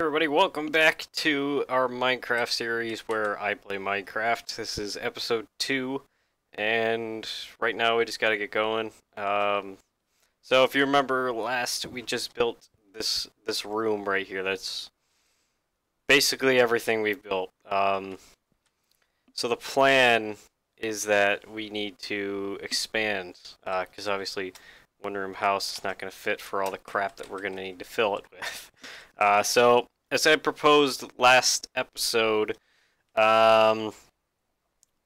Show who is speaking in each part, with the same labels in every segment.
Speaker 1: Everybody, welcome back to our Minecraft series where I play Minecraft. This is episode 2, and right now we just gotta get going. So if you remember last, we just built this room right here. That's basically everything we've built. So the plan is that we need to expand, because obviously one room house is not going to fit for all the crap that we're going to need to fill it with. So, as I proposed last episode, we're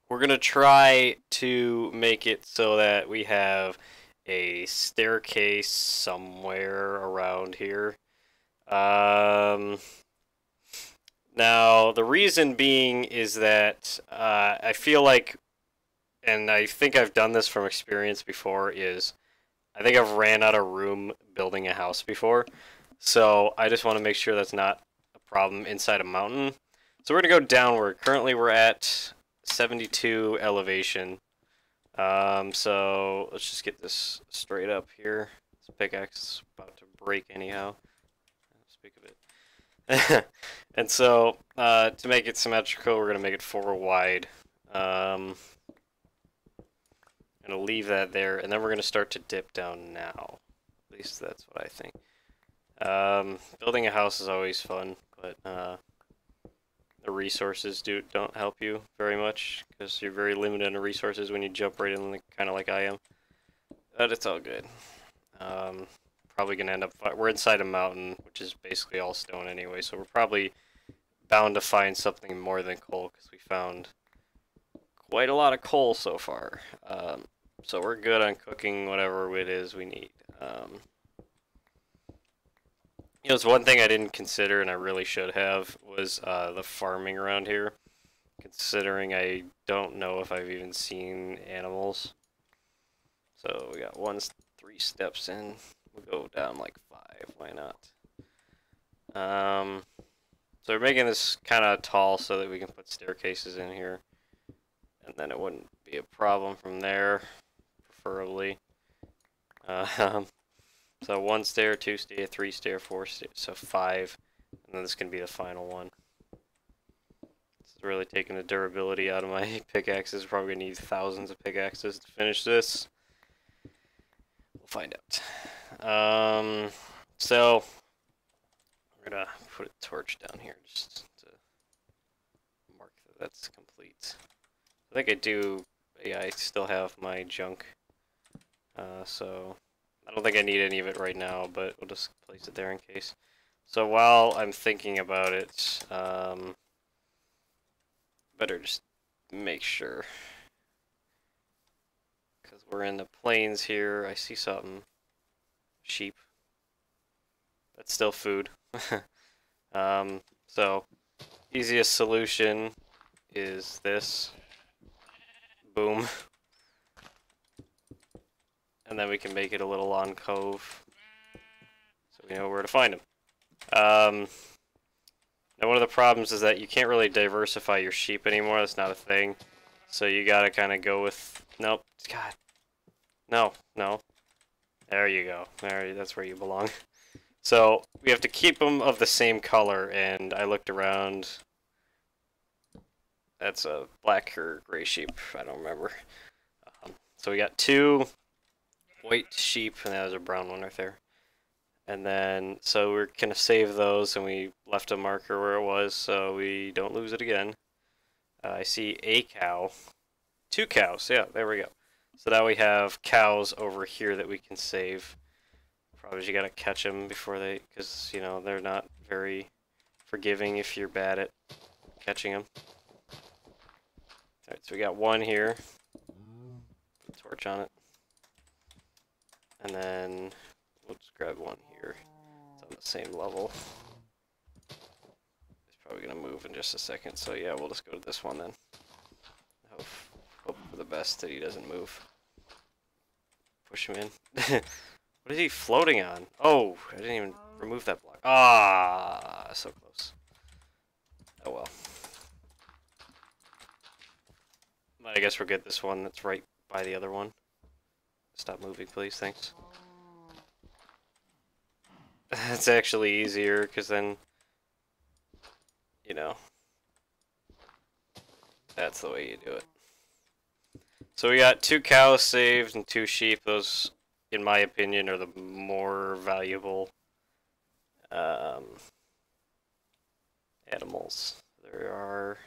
Speaker 1: going to try to make it so that we have a staircase somewhere around here. Now, the reason being is that I feel like, and I think I've done this from experience before, is I think I've ran out of room building a house before. So I just want to make sure that's not a problem inside a mountain. So we're going to go downward. Currently we're at 72 elevation. So let's just get this straight up here. This pickaxe is about to break anyhow. Speak of it. And so, to make it symmetrical, we're going to make it 4 wide. I'm going to leave that there, and then we're going to start to dip down now. At least that's what I think. Building a house is always fun, but the resources don't help you very much, because you're very limited on resources when you jump right in, kind of like I am. But it's all good. Probably going to end up... We're inside a mountain, which is basically all stone anyway, so we're probably bound to find something more than coal, because we found quite a lot of coal so far. So we're good on cooking whatever it is we need. You know, it's one thing I didn't consider, and I really should have, was the farming around here. Considering I don't know if I've even seen animals. So we got 3 steps in. We'll go down like 5. Why not? So we're making this kind of tall so that we can put staircases in here, and then it wouldn't be a problem from there, preferably. So 1 stair, 2 stair, 3 stair, 4 stair, so 5, and then this can be the final one. This is really taking the durability out of my pickaxes. Probably gonna need thousands of pickaxes to finish this. We'll find out. So we're gonna put a torch down here just to mark that that's complete. I think I do. Yeah, I still have my junk. So I don't think I need any of it right now, but we'll just place it there in case. So while I'm thinking about it, better just make sure. Because we're in the plains here. I see something. Sheep. That's still food. So, easiest solution is this. Boom. And then we can make it a little alcove, so we know where to find them. Now one of the problems is that you can't really diversify your sheep anymore. That's not a thing. So you gotta kind of go with... Nope. God. No. No. There you go. That's where you belong. So we have to keep them of the same color, and I looked around. That's a black or gray sheep. I don't remember. So we got 2 white sheep, and there's a brown one right there. And then, so we're gonna save those, and we left a marker where it was, so we don't lose it again. I see a cow. 2 cows, yeah, there we go. So now we have cows over here that we can save. Probably you gotta catch them before they, because, you know, they're not very forgiving if you're bad at catching them. Alright, so we got 1 here. Put a torch on it. And then we'll just grab 1 here. It's on the same level. He's probably gonna move in just a second, so yeah, we'll just go to this one then. Hope for the best that he doesn't move. Push him in. What is he floating on? Oh, I didn't even remove that block. Ah, so close. Oh well. But I guess we'll get this one that's right by the other one. Stop moving, please. Thanks. That's actually easier, because then you know, that's the way you do it. So we got 2 cows saved and 2 sheep. Those, in my opinion, are the more valuable animals. There are...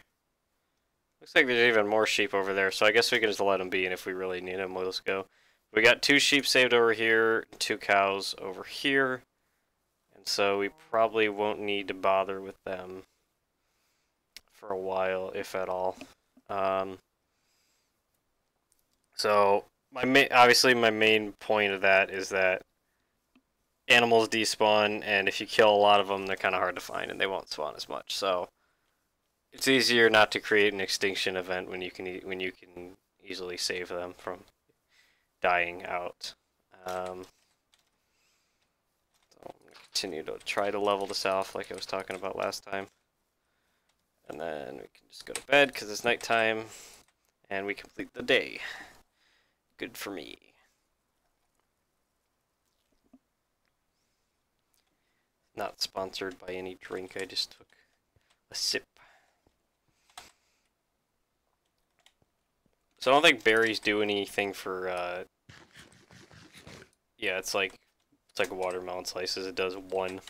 Speaker 1: Looks like there's even more sheep over there, so I guess we can just let them be, and if we really need them, we'll just go. We got 2 sheep saved over here, 2 cows over here, and so we probably won't need to bother with them for a while, if at all. So obviously my main point of that is that animals despawn, and if you kill a lot of them, they're kind of hard to find, and they won't spawn as much. So it's easier not to create an extinction event when you can easily save them from dying out. So I'm gonna continue to try to level this off like I was talking about last time, and then we can just go to bed because it's nighttime, and we complete the day. Good for me. Not sponsored by any drink, I just took a sip. So I don't think berries do anything for, yeah, it's like watermelon slices. It does one,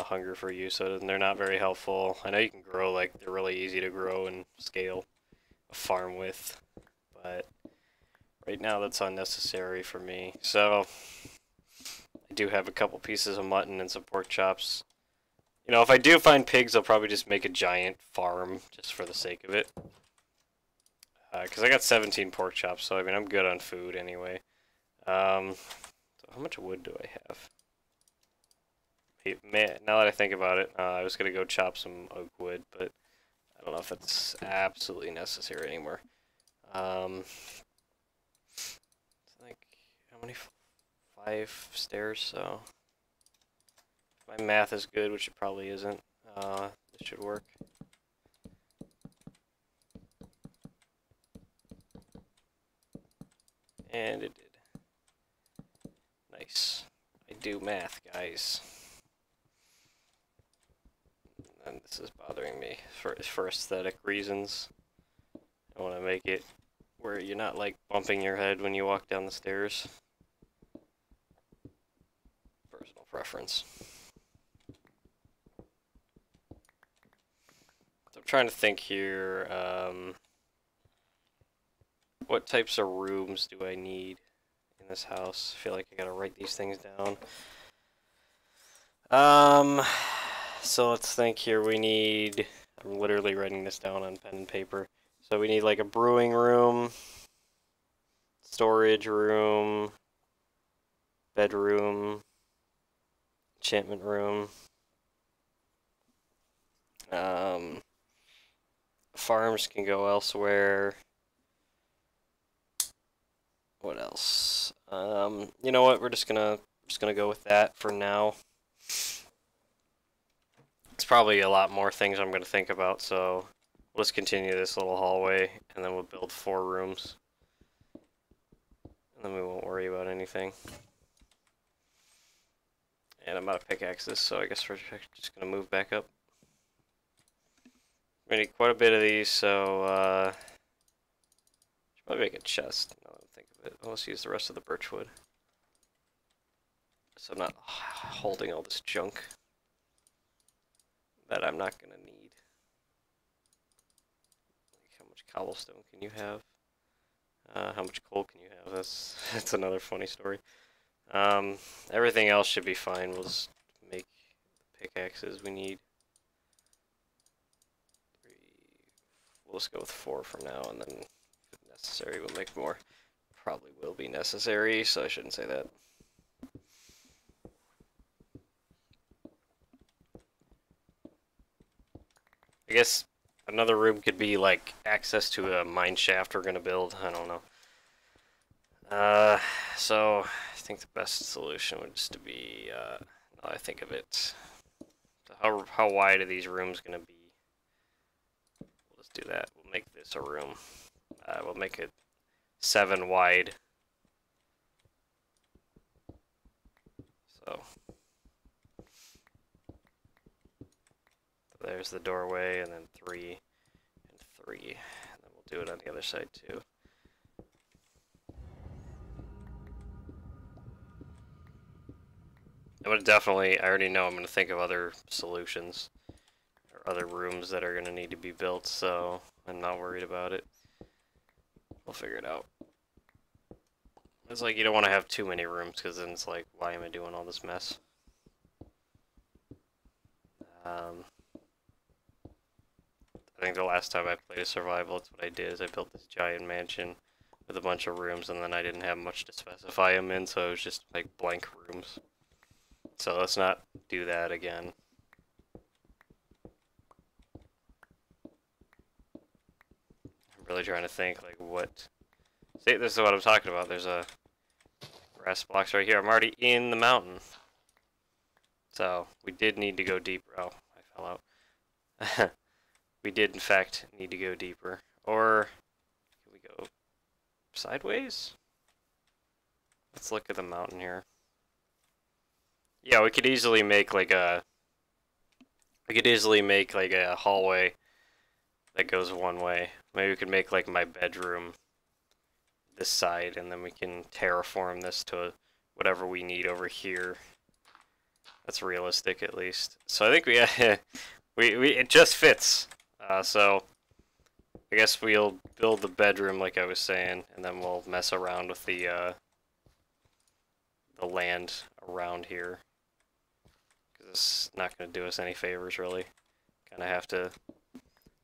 Speaker 1: hunger for you, so they're not very helpful. I know you can grow, like, they're really easy to grow and scale a farm with, but right now that's unnecessary for me. So I do have a couple pieces of mutton and some pork chops. You know, if I do find pigs, I'll probably just make a giant farm just for the sake of it. Because I got 17 pork chops, so I mean, I'm good on food anyway. So how much wood do I have? Man, now that I think about it, I was going to go chop some oak wood, but I don't know if that's absolutely necessary anymore. It's like, how many? 5 stairs, so... If my math is good, which it probably isn't, this should work. And it did. Nice. I do math, guys. And this is bothering me for aesthetic reasons. I want to make it where you're not like bumping your head when you walk down the stairs. Personal preference. So I'm trying to think here, what types of rooms do I need in this house? I feel like I gotta write these things down. So let's think here. We need, I'm literally writing this down on pen and paper. So we need like a brewing room, storage room, bedroom, enchantment room. Farms can go elsewhere. What else? You know what? We're just gonna go with that for now. It's probably a lot more things I'm gonna think about, so we'll just continue this little hallway, and then we'll build 4 rooms, and then we won't worry about anything. And I'm out of pickaxes, so I guess we're just gonna move back up. We need quite a bit of these, so should probably make a chest. Now that I think of it, let's use the rest of the birch wood, so I'm not holding all this junk that I'm not gonna need. Like, how much cobblestone can you have? How much coal can you have? That's another funny story. Everything else should be fine. We'll just make the pickaxes we need. 3. We'll just go with 4 for now, and then if necessary, we'll make more. Probably will be necessary, so I shouldn't say that. I guess another room could be like access to a mine shaft we're gonna build. I don't know. So I think the best solution would just to be, now I think of it. So how wide are these rooms gonna be? We'll just do that. We'll make this a room. We'll make it 7 wide. So there's the doorway, and then 3 and 3. And then we'll do it on the other side too. I would definitely, I already know I'm going to think of other solutions, or other rooms that are going to need to be built, so I'm not worried about it. We'll figure it out. It's like, you don't want to have too many rooms, because then it's like, why am I doing all this mess? I think the last time I played a survival, that's what I did, is I built this giant mansion with a bunch of rooms, and then I didn't have much to specify them in, so it was just like blank rooms. So let's not do that again. I'm really trying to think, like, what... See, this is what I'm talking about. There's a grass blocks right here. I'm already in the mountain. So, we did need to go deeper. Oh, I fell out. We did, in fact, need to go deeper. Or, can we go sideways? Let's look at the mountain here. Yeah, we could easily make like a... We could easily make like a hallway that goes one way. Maybe we could make like my bedroom this side, and then we can terraform this to whatever we need over here. That's realistic, at least. So I think we it just fits. So I guess we'll build the bedroom like I was saying, and then we'll mess around with the land around here, because it's not going to do us any favors, really. Kind of have to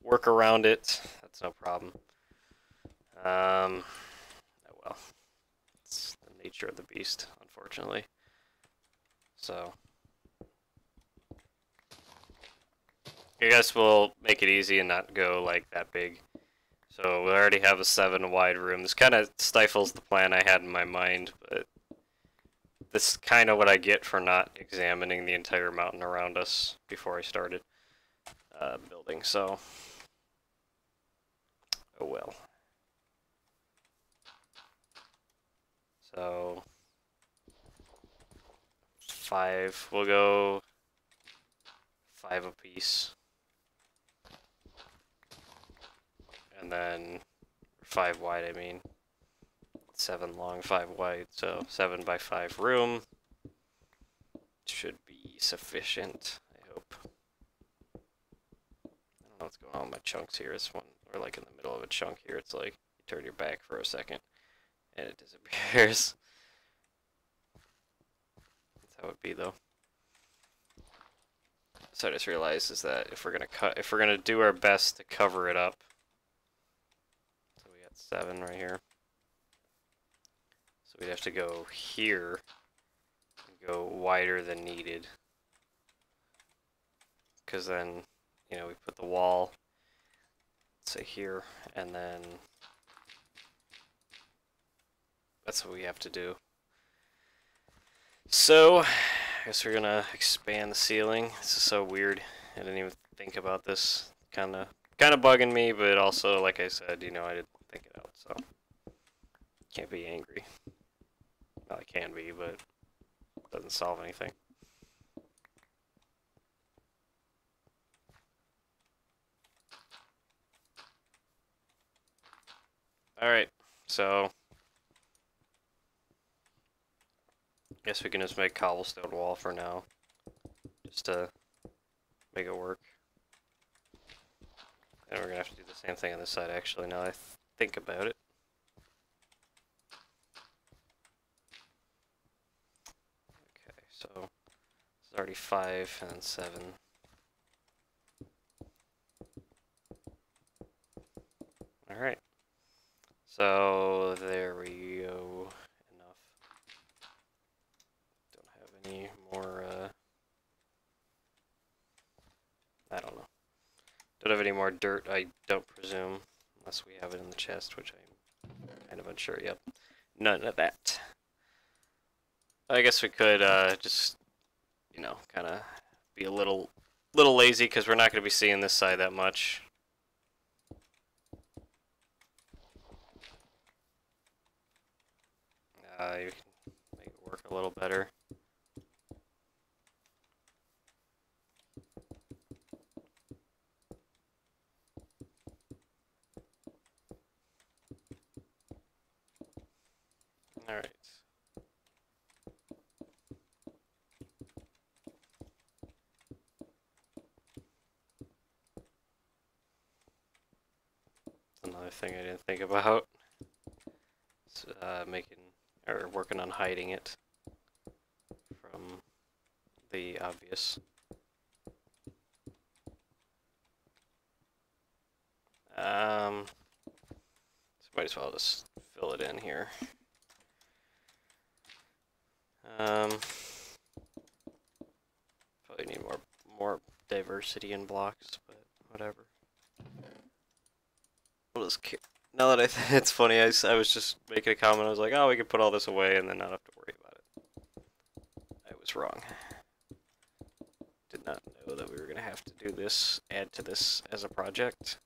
Speaker 1: work around it. That's no problem. Oh well. It's the nature of the beast, unfortunately. So I guess we'll make it easy and not go like that big. So we already have a 7 wide room. This kind of stifles the plan I had in my mind, but this is kind of what I get for not examining the entire mountain around us before I started building, so oh well. So 5, we'll go 5 apiece. And then 5 wide, I mean. 7 long, 5 wide, so 7 by 5 room should be sufficient, I hope. I don't know what's going on with my chunks here. This one, we're like in the middle of a chunk here. It's like you turn your back for a second and it disappears. That's how it would be, though. So I just realized is that if we're gonna do our best to cover it up. So we got 7 right here. So we'd have to go here and go wider than needed. Because then, you know, we put the wall, let's say here, and then that's what we have to do. So, I guess we're gonna expand the ceiling. This is so weird. I didn't even think about this. Kind of bugging me, but also, like I said, you know, I didn't think it out, so can't be angry. Well, I can be, but it doesn't solve anything. Alright, so guess we can just make cobblestone wall for now, just to make it work. And we're gonna have to do the same thing on this side, actually, now that I think about it. Okay, so this is already 5 and 7. Alright. So there we go. Enough. Don't have any more, I don't know. Don't have any more dirt, I don't presume. Unless we have it in the chest, which I'm kind of unsure. Yep. None of that. I guess we could, just, you know, kind of be a little lazy, because we're not going to be seeing this side that much. You can make it work a little better. Alright. Another thing I didn't think about. It's, working on hiding it from the obvious. So might as well just fill it in here. Probably need more diversity in blocks, but whatever. We'll just now that it's funny, I was just making a comment. I was like, oh, we could put all this away and then not have to worry about it. I was wrong. Did not know that we were gonna have to do this, add to this as a project.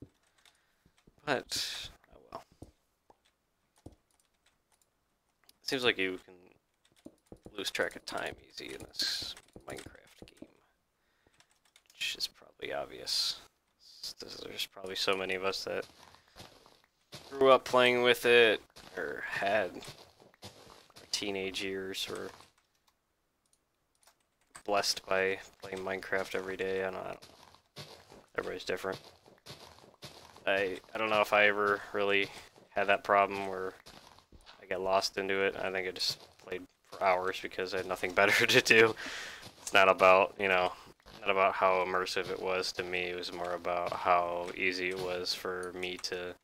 Speaker 1: But oh well. It seems like you can lose track of time easy in this Minecraft game, which is probably obvious. There's probably so many of us that grew up playing with it, or had our teenage years, or blessed by playing Minecraft every day. I don't know. Everybody's different. I don't know if I ever really had that problem where I get lost into it. I think I just played for hours because I had nothing better to do. It's not about, not about how immersive it was to me. It was more about how easy it was for me to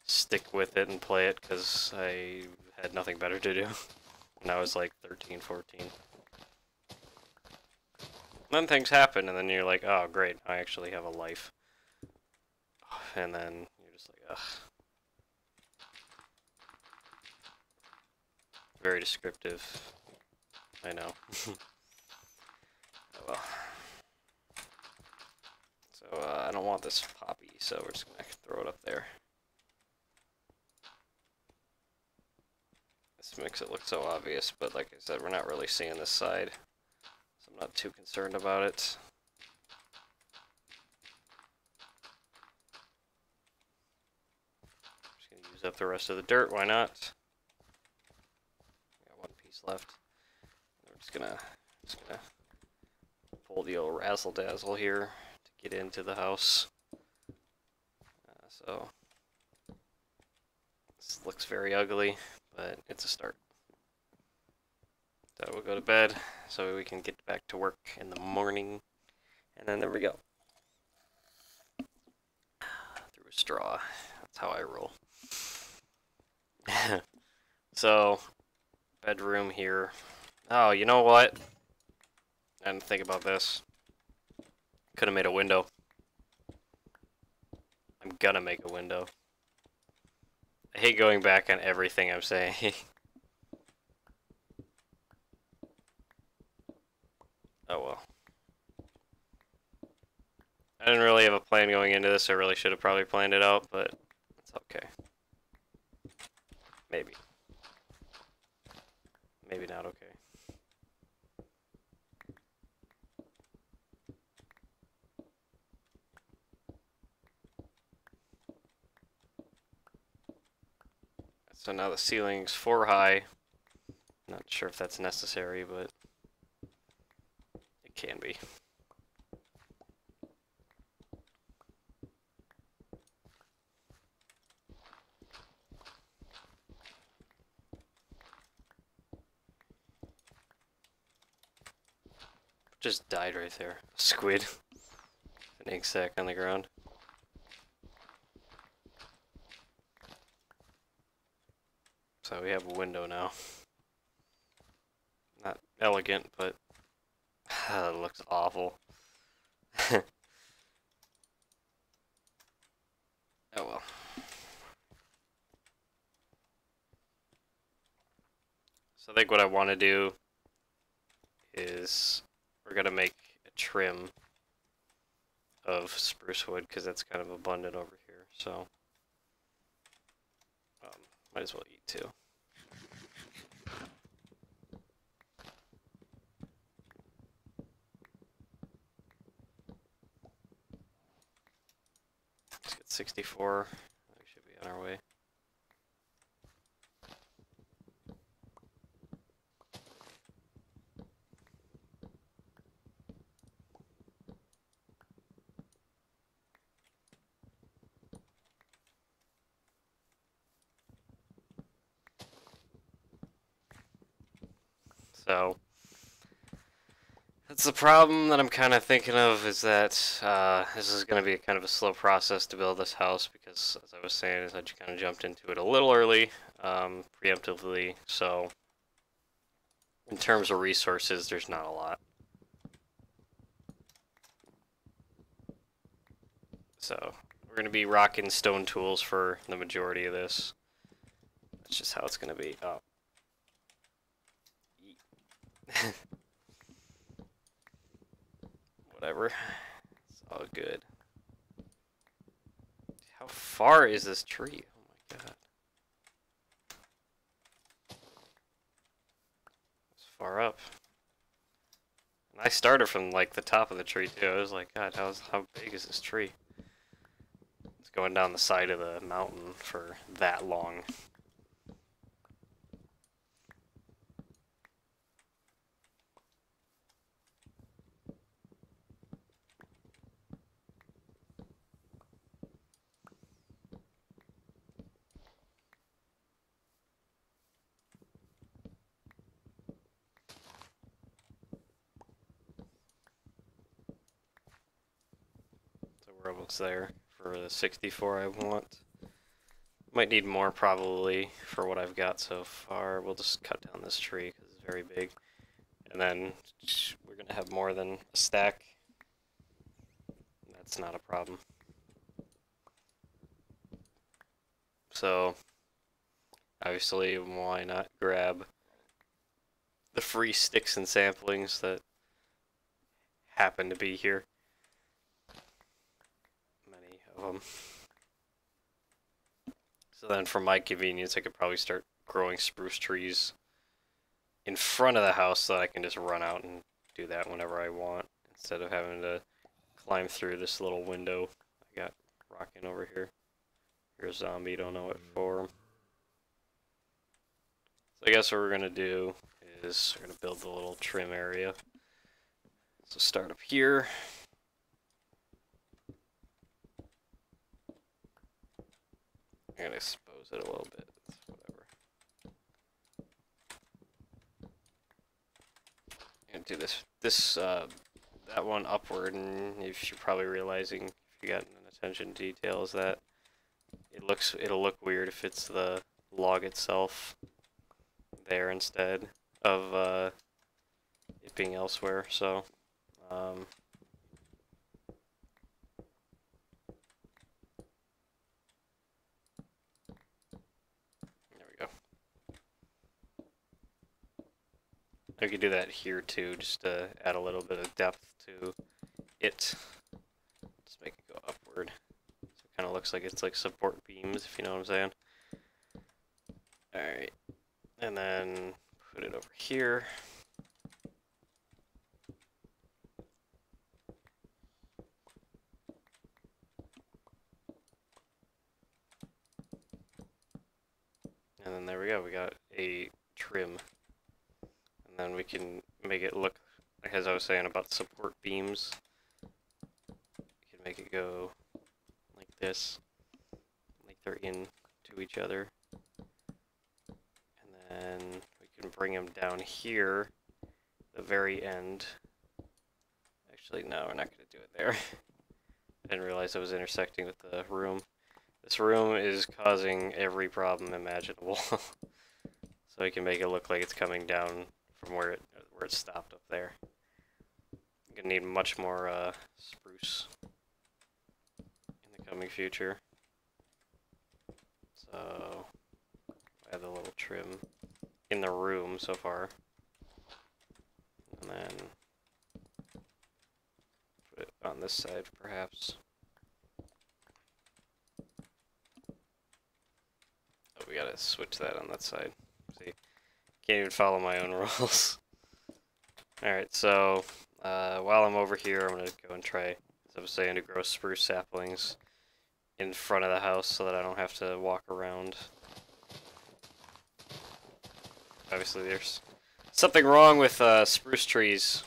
Speaker 1: stick with it and play it because I had nothing better to do when I was like 13, 14. Then things happen and then you're like, oh great, I actually have a life. And then you're just like, ugh. Very descriptive. I know. Oh well. So I don't want this poppy, so we're just gonna throw it up there. This makes it look so obvious, but like I said, we're not really seeing this side, so I'm not too concerned about it. Just gonna use up the rest of the dirt, why not? Got one piece left. We're just gonna pull the old razzle dazzle here to get into the house. So this looks very ugly, but it's a start. So we'll go to bed so we can get back to work in the morning. And then there we go. Through a straw. That's how I roll. So, bedroom here. Oh, you know what? I didn't think about this. Could have made a window. I'm gonna make a window. I hate going back on everything I'm saying. Oh well. I didn't really have a plan going into this. I really should have probably planned it out, but it's okay. Maybe. Maybe not okay. So now the ceiling's 4 high. Not sure if that's necessary, but it can be. Just died right there. Squid. An egg sack on the ground. So we have a window now. Not elegant, but it looks awful. Oh well. So I think what I want to do is we're going to make a trim of spruce wood because that's kind of abundant over here. So might as well eat too. Let's get 64. We should be on our way. So that's the problem that I'm kind of thinking of, is that this is going to be kind of a slow process to build this house because, as I was saying, is I just kind of jumped into it a little early, preemptively. So in terms of resources, there's not a lot. So we're going to be rocking stone tools for the majority of this. That's just how it's going to be. Oh. Whatever. It's all good. How far is this tree? Oh my god. It's far up. And I started from like the top of the tree too. I was like, God, how big is this tree? It's going down the side of the mountain for that long. So we're almost there for the 64 I want. Might need more probably for what I've got so far. We'll just cut down this tree because it's very big. And then we're going to have more than a stack. That's not a problem. So, obviously, why not grab the free sticks and saplings that happen to be here? Many of them. So then for my convenience, I could probably start growing spruce trees in front of the house so that I can just run out and do that whenever I want, instead of having to climb through this little window I got rocking over here. Here's a zombie, don't know what for. So I guess what we're gonna do is we're gonna build the little trim area. So start up here. I'm gonna expose it a little bit, whatever. I'm gonna do that one upward, and if you're probably realizing, if you got an attention to detail, is that it'll look weird if it's the log itself there instead of it being elsewhere. So there we go. I could do that here too, just to add a little bit of depth to it. Just make it go upward. So it kind of looks like it's like support beams, if you know what I'm saying. Alright. And then put it over here. And then there we go, we got a trim. And then we can make it look, as I was saying about support beams, we can make it go like this, like they're into each other. And then we can bring them down here, the very end. Actually, no, we're not going to do it there. I didn't realize I was intersecting with the room. This room is causing every problem imaginable. So we can make it look like it's coming down from where it stopped up there. I'm gonna need much more spruce in the coming future. So I have the little trim in the room so far, and then put it on this side perhaps. Oh, we gotta switch that on that side. See, can't even follow my own rules. Alright, so while I'm over here, I'm gonna go and try, as I was saying, to grow spruce saplings in front of the house so that I don't have to walk around. Obviously, there's something wrong with spruce trees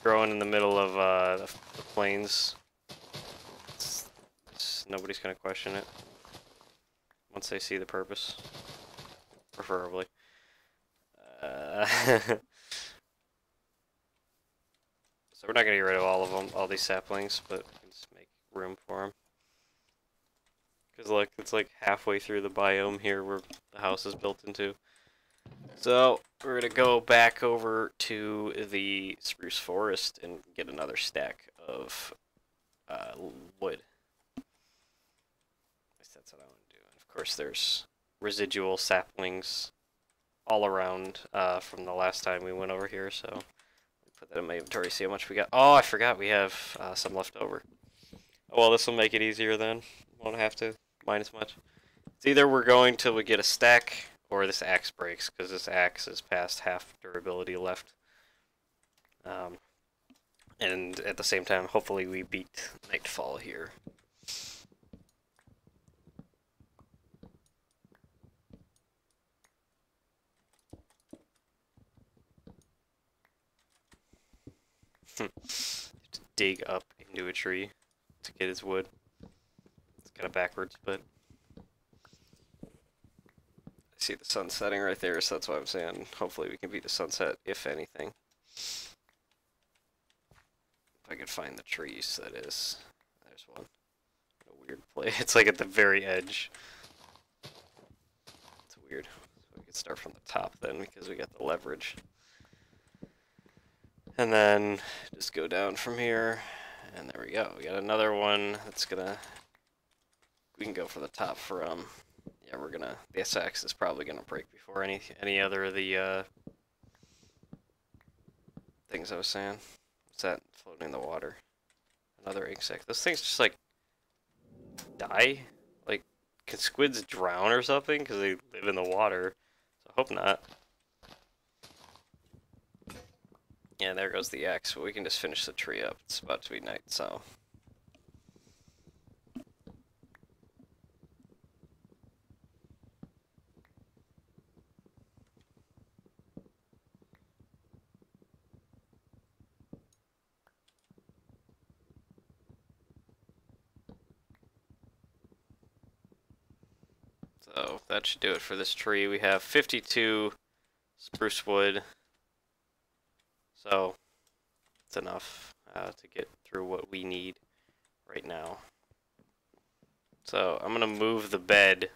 Speaker 1: growing in the middle of the plains. Nobody's gonna question it once they see the purpose, preferably. So we're not going to get rid of all of them, all these saplings, but we can just make room for them. Because look, it's like halfway through the biome here where the house is built into. So we're going to go back over to the spruce forest and get another stack of wood. At least that's what I want to do. And of course there's residual saplings all around from the last time we went over here, so put that in my inventory, see how much we got. Oh, I forgot we have some left over. Oh, well, this will make it easier then. Won't have to mine as much. It's either we're going till we get a stack, or this axe breaks, because this axe is past half durability left. And at the same time, hopefully we beat nightfall here. To dig up into a tree to get his wood. It's kind of backwards, but I see the sun setting right there, so that's why I'm saying hopefully we can beat the sunset, if anything. If I could find the trees, that is. There's one. A weird place. It's like at the very edge. It's weird. So we could start from the top then, because we got the leverage. And then just go down from here, and there we go. We got another one that's gonna. We can go for the top for Yeah, we're gonna. This axe is probably gonna break before any other of the things I was saying. What's that floating in the water? Another insect. Those things just like die. Like, can squids drown or something? Because they live in the water. So I hope not. Yeah, there goes the axe, but we can just finish the tree up. It's about to be night, so. So that should do it for this tree. We have 52 spruce wood. So it's enough to get through what we need right now. So I'm gonna move the bed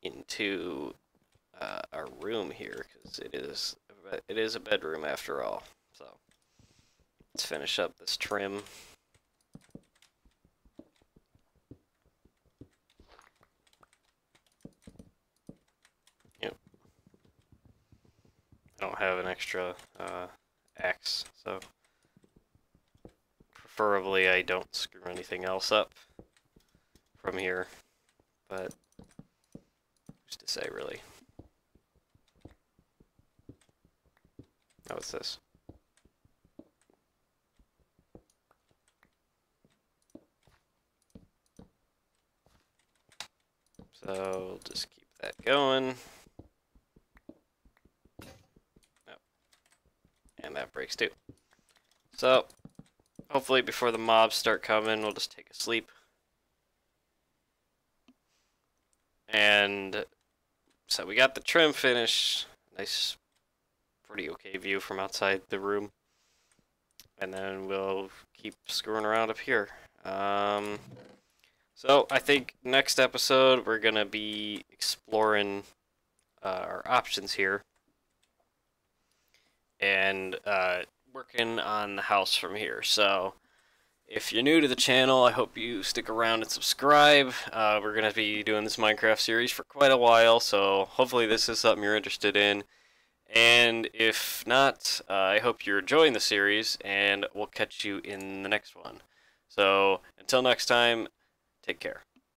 Speaker 1: into our room here, because it is a bedroom after all. So let's finish up this trim. Yep. I don't have an extra axe, so preferably I don't screw anything else up from here, but who's to say, really? Oh, what's this? So just keep that going. And that breaks too. So hopefully before the mobs start coming, we'll just take a sleep. And so we got the trim finished. Nice, pretty okay view from outside the room. And then we'll keep screwing around up here. So I think next episode we're gonna be exploring our options here. And working on the house from here. So if you're new to the channel, I hope you stick around and subscribe. We're going to be doing this Minecraft series for quite a while, so hopefully this is something you're interested in. And if not, I hope you're enjoying the series, and we'll catch you in the next one. So until next time, take care.